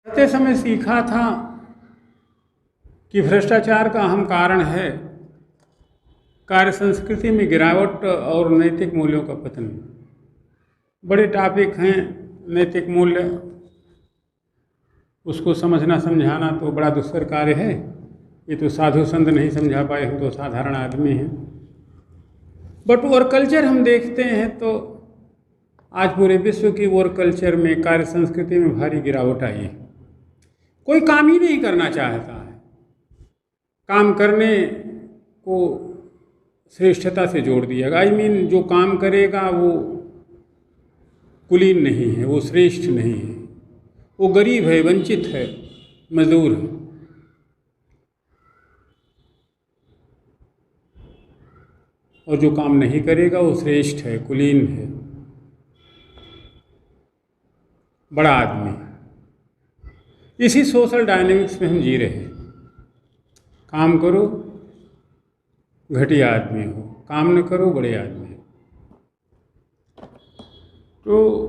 पढ़ते समय सीखा था कि भ्रष्टाचार का अहम कारण है कार्य संस्कृति में गिरावट और नैतिक मूल्यों का पतन। बड़े टॉपिक हैं नैतिक मूल्य, उसको समझना समझाना तो बड़ा दुष्कर कार्य है। ये तो साधु संत नहीं समझा पाए, हम तो साधारण आदमी हैं। बट वर्क कल्चर हम देखते हैं तो आज पूरे विश्व की वर्क कल्चर में, कार्य संस्कृति में भारी गिरावट आई है। कोई काम ही नहीं करना चाहता है, काम करने को श्रेष्ठता से जोड़ दिया। आई मीन जो काम करेगा वो कुलीन नहीं है, वो श्रेष्ठ नहीं है, वो गरीब है, वंचित है, मजदूर है। और जो काम नहीं करेगा वो श्रेष्ठ है, कुलीन है, बड़ा आदमी। इसी सोशल डायनेमिक्स में हम जी रहे हैं। काम करो घटिया आदमी हो, काम न करो बड़े आदमी हो। तो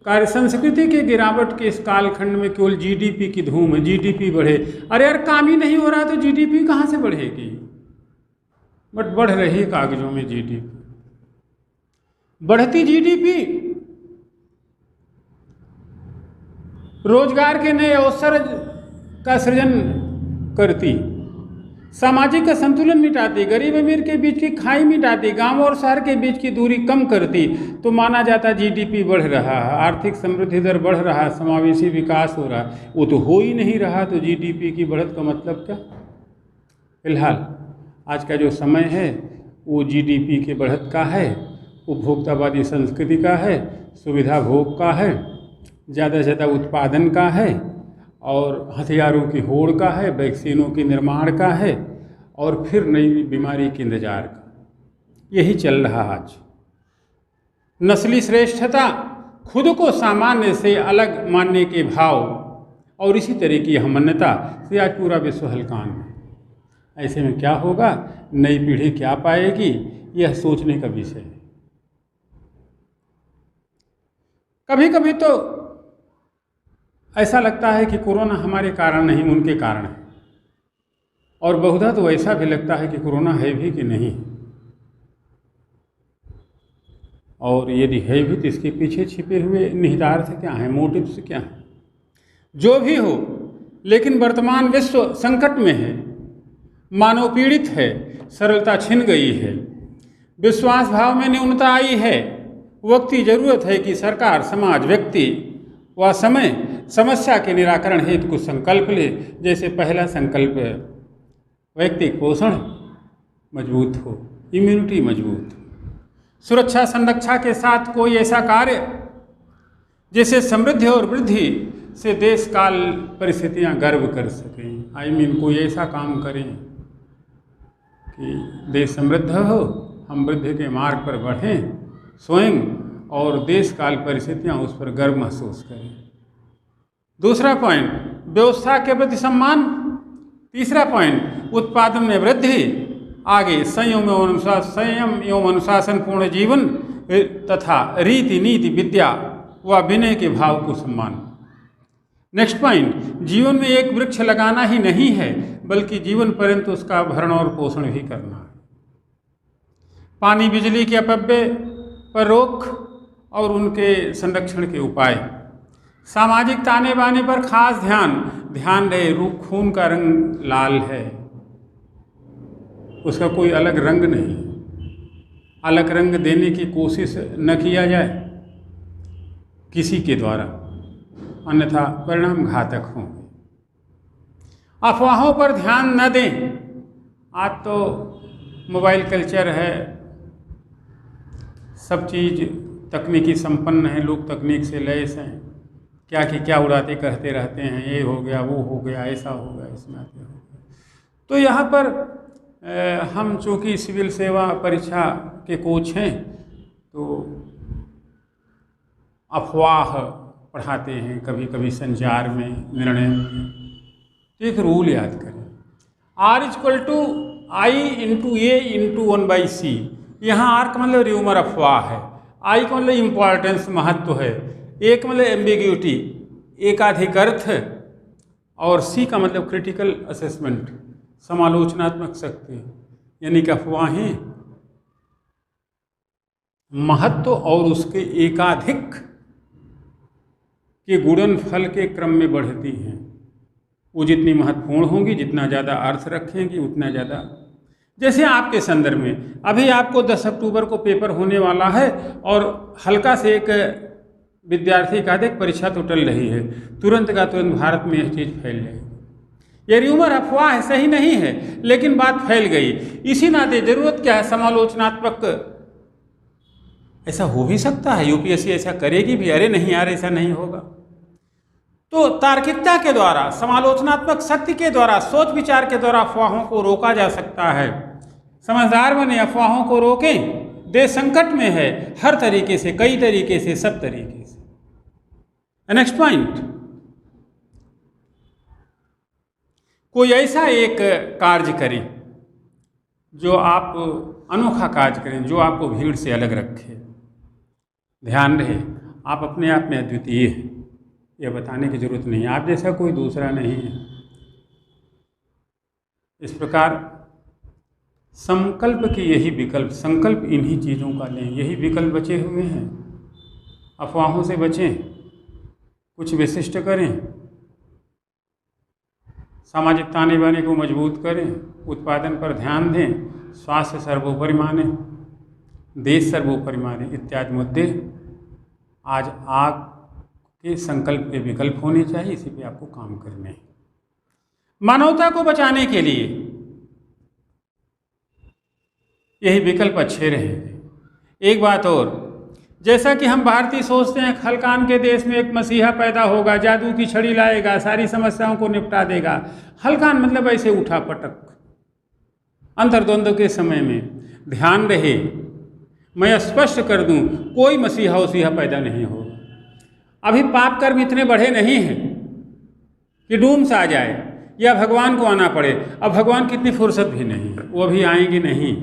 कार्य संस्कृति के गिरावट के इस कालखंड में केवल जीडीपी की धूम है, जीडीपी बढ़े। अरे यार काम ही नहीं हो रहा तो जीडीपी कहाँ से बढ़ेगी? बट बढ़ रही कागजों में जीडीपी। बढ़ती जीडीपी रोजगार के नए अवसर का सृजन करती, सामाजिक का संतुलन मिटाती, गरीब अमीर के बीच की खाई मिटाती, गांव और शहर के बीच की दूरी कम करती, तो माना जाता जीडीपी बढ़ रहा है, आर्थिक समृद्धि दर बढ़ रहा है, समावेशी विकास हो रहा है। वो तो हो ही नहीं रहा, तो जीडीपी की बढ़त का मतलब क्या? फिलहाल आज का जो समय है वो जीडीपी के बढ़त का है, उपभोक्तावादी संस्कृति का है, सुविधा भोग का है, ज़्यादा से ज़्यादा उत्पादन का है, और हथियारों की होड़ का है, वैक्सीनों के निर्माण का है, और फिर नई बीमारी के इंतजार का। यही चल रहा आज। नस्ली श्रेष्ठता, खुद को सामान्य से अलग मानने के भाव और इसी तरह की अहमन्यता से आज पूरा विश्व हलकान है। ऐसे में क्या होगा, नई पीढ़ी क्या पाएगी, यह सोचने का विषय है। कभी कभी तो ऐसा लगता है कि कोरोना हमारे कारण नहीं, उनके कारण है। और बहुधा तो ऐसा भी लगता है कि कोरोना है भी कि नहीं, और यदि है भी तो इसके पीछे छिपे हुए निहितार्थ क्या है, मोटिव्स क्या है। जो भी हो, लेकिन वर्तमान विश्व संकट में है, मानव पीड़ित है, सरलता छिन गई है, विश्वास भाव में न्यूनता आई है। वक्ती जरूरत है कि सरकार, समाज, व्यक्ति व समय समस्या के निराकरण हेतु कुछ संकल्प ले। जैसे पहला संकल्प है व्यक्तिक पोषण मजबूत हो, इम्यूनिटी मजबूत हो, सुरक्षा संरक्षा के साथ कोई ऐसा कार्य जिससे समृद्धि और वृद्धि से देश काल परिस्थितियां गर्व कर सकें। आई मीन कोई ऐसा काम करें कि देश समृद्ध हो, हम वृद्धि के मार्ग पर बढ़ें स्वयं, और देश काल परिस्थितियां उस पर गर्व महसूस करें। दूसरा पॉइंट व्यवस्था के प्रति सम्मान। तीसरा पॉइंट उत्पादन में वृद्धि। आगे संयम एवं अनुशासन पूर्ण जीवन तथा रीति नीति विद्या व विनय के भाव को सम्मान। नेक्स्ट पॉइंट जीवन में एक वृक्ष लगाना ही नहीं है, बल्कि जीवन पर्यंत उसका भरण और पोषण भी करना है। पानी बिजली के अपव्यय पर रोक और उनके संरक्षण के उपाय। सामाजिक ताने बाने पर खास ध्यान रहे। खून का रंग लाल है, उसका कोई अलग रंग नहीं, अलग रंग देने की कोशिश न किया जाए किसी के द्वारा, अन्यथा परिणाम घातक होंगे। अफवाहों पर ध्यान न दें। आज तो मोबाइल कल्चर है, सब चीज़ तकनीकी संपन्न है, लोग तकनीक से लैस हैं, क्या कि क्या उड़ाते कहते रहते हैं, ये हो गया, वो हो गया, ऐसा हो गया, इसमें हो गया। तो यहाँ पर हम चूँकि सिविल सेवा परीक्षा के कोच हैं, तो अफवाह पढ़ाते हैं कभी कभी संचार में, निर्णय में। तो एक रूल याद करें, R=I×A×1/C। यहाँ R का मतलब र्यूमर, अफवाह है, I का मतलब इम्पॉर्टेंस, महत्व है, A का मतलब एम्बिग्यूटी, एकाधिक अर्थ, और सी का मतलब क्रिटिकल असेसमेंट, समालोचनात्मक शक्ति, यानी कि अफवाहें महत्व और उसके एकाधिक के गुणनफल के क्रम में बढ़ती हैं। वो जितनी महत्वपूर्ण होंगी, जितना ज़्यादा अर्थ रखेंगी, उतना ज़्यादा। जैसे आपके संदर्भ में अभी आपको 10 अक्टूबर को पेपर होने वाला है और हल्का से एक विद्यार्थी का देख परीक्षा तो टल रही है, तुरंत का तुरंत भारत में यह चीज़ फैल जाएगी। ये र्यूमर अफवाह है, सही नहीं है, लेकिन बात फैल गई। इसी नाते जरूरत क्या है, समालोचनात्मक। ऐसा हो भी सकता है, यूपीएससी ऐसा करेगी भी, अरे नहीं यार ऐसा नहीं होगा। तो तार्किकता के द्वारा, समालोचनात्मक शक्ति के द्वारा, सोच विचार के द्वारा अफवाहों को रोका जा सकता है। समझदार बने, अफवाहों को रोकें। देश संकट में है, हर तरीके से, कई तरीके से, सब तरीके से। नेक्स्ट पॉइंट, कोई ऐसा एक कार्य करें जो आप अनोखा कार्य करें, जो आपको भीड़ से अलग रखे। ध्यान रहे, आप अपने आप में अद्वितीय हैं, यह बताने की जरूरत नहीं है, आप जैसा कोई दूसरा नहीं है। इस प्रकार संकल्प की यही विकल्प, संकल्प इन्हीं चीज़ों का लें, यही विकल्प बचे हुए हैं। अफवाहों से बचें, कुछ विशिष्ट करें, सामाजिक ताने बाने को मजबूत करें, उत्पादन पर ध्यान दें, स्वास्थ्य सर्वोपरि माने, देश सर्वोपरि माने, इत्यादि मुद्दे आज आपके संकल्प के विकल्प होने चाहिए। इसी पे आपको काम करने हैं। मानवता को बचाने के लिए यही विकल्प अच्छे रहेंगे। एक बात और, जैसा कि हम भारतीय सोचते हैं खलकान के देश में एक मसीहा पैदा होगा, जादू की छड़ी लाएगा, सारी समस्याओं को निपटा देगा। हलकान मतलब ऐसे उठा पटक, अंतर्द्वंद के समय में। ध्यान रहे, मैं स्पष्ट कर दूं, कोई मसीहा वसीहा पैदा नहीं होगा। अभी पाप कर्म इतने बढ़े नहीं हैं कि डूम्स आ जाए या भगवान को आना पड़े। अब भगवान की इतनी फुर्सत भी नहीं है, वो भी आएंगी नहीं।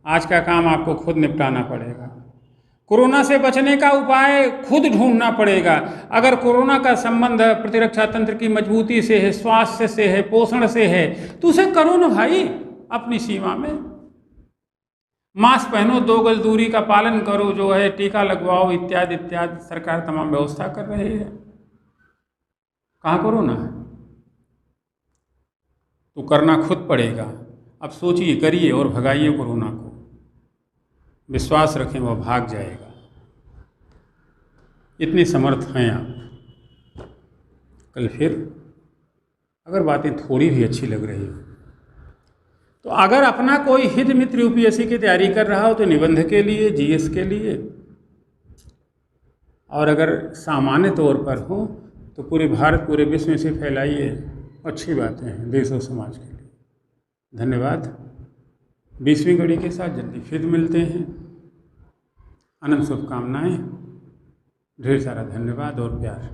आज का काम आपको खुद निपटाना पड़ेगा। कोरोना से बचने का उपाय खुद ढूंढना पड़ेगा। अगर कोरोना का संबंध प्रतिरक्षा तंत्र की मजबूती से है, स्वास्थ्य से है, पोषण से है, तो उसे करो ना भाई, अपनी सीमा में। मास्क पहनो, 2 गज दूरी का पालन करो, जो है टीका लगवाओ, इत्यादि इत्यादि सरकार तमाम व्यवस्था कर रही है। कहाँ कोरोना है तो करना खुद पड़ेगा। अब सोचिए, करिए और भगाइए कोरोना को। विश्वास रखें, वह भाग जाएगा। इतने समर्थ हैं आप। कल फिर अगर बातें थोड़ी भी अच्छी लग रही हो तो अगर अपना कोई हित मित्र यूपीएससी की तैयारी कर रहा हो तो निबंध के लिए, जीएस के लिए, और अगर सामान्य तौर पर हो तो पूरे भारत, पूरे विश्व में से फैलाइए। अच्छी बातें हैं देश और समाज के लिए। धन्यवाद। 20वीं कड़ी के साथ जल्दी फिर मिलते हैं। अनंत शुभकामनाएं, ढेर सारा धन्यवाद और प्यार।